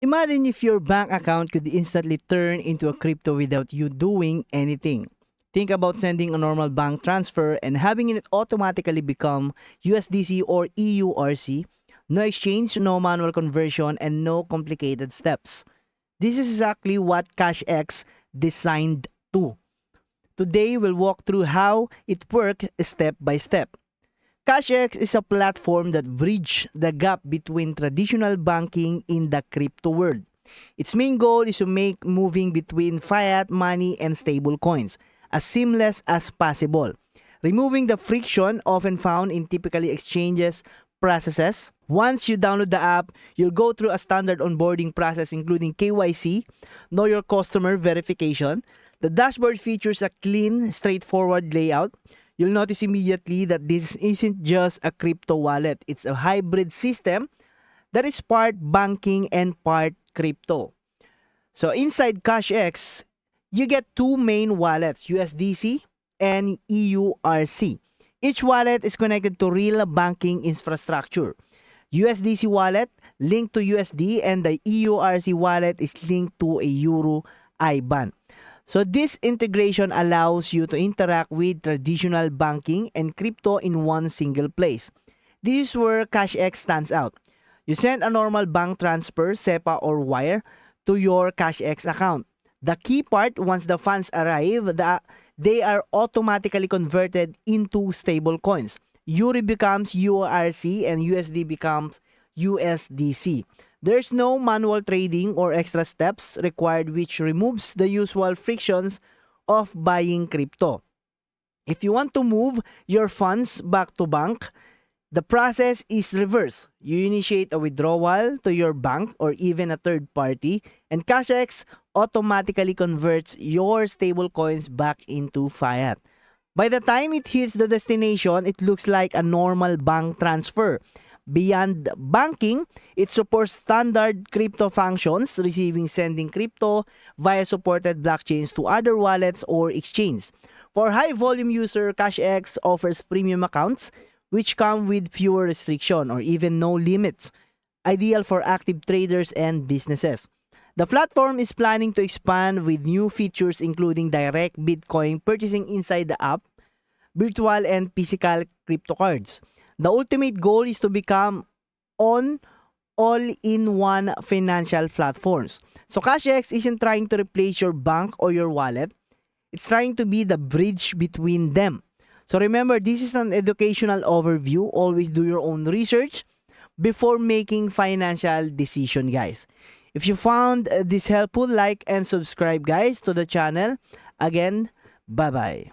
Imagine if your bank account could instantly turn into a crypto without you doing anything. Think about sending a normal bank transfer and having it automatically become USDC or EURC. No exchange, no manual conversion, and no complicated steps. This is exactly what CashX designed to. Today, we'll walk through how it works step by step. CashX is a platform that bridges the gap between traditional banking in the crypto world. Its main goal is to make moving between fiat money and stable coins as seamless as possible, removing the friction often found in typically exchanges processes. Once you download the app, you'll go through a standard onboarding process including KYC, know your customer verification. The dashboard features a clean, straightforward layout. You'll notice immediately that this isn't just a crypto wallet. It's a hybrid system that is part banking and part crypto. So inside CashX, you get two main wallets, USDC and EURC. Each wallet is connected to real banking infrastructure. USDC wallet linked to USD and the EURC wallet is linked to a Euro IBAN. So this integration allows you to interact with traditional banking and crypto in one single place. This is where CashX stands out. You send a normal bank transfer, SEPA or wire, to your CashX account. The key part, once the funds arrive, they are automatically converted into stable coins. Euro becomes EURC and USD becomes USDC. There's no manual trading or extra steps required, which removes the usual frictions of buying crypto. If you want to move your funds back to bank, the process is reverse. You initiate a withdrawal to your bank or even a third party, and CashX automatically converts your stable coins back into fiat. By the time it hits the destination, it looks like a normal bank transfer. Beyond banking, it supports standard crypto functions, receiving, sending crypto via supported blockchains to other wallets or exchanges. For high-volume user, CashX offers premium accounts, which come with fewer restrictions or even no limits, ideal for active traders and businesses. The platform is planning to expand with new features including direct Bitcoin purchasing inside the app, virtual and physical crypto cards. The ultimate goal is to become all-in-one financial platforms. So CashX isn't trying to replace your bank or your wallet. It's trying to be the bridge between them. So remember, this is an educational overview. Always do your own research before making financial decision, guys. If you found this helpful, like and subscribe, guys, to the channel. Again, bye-bye.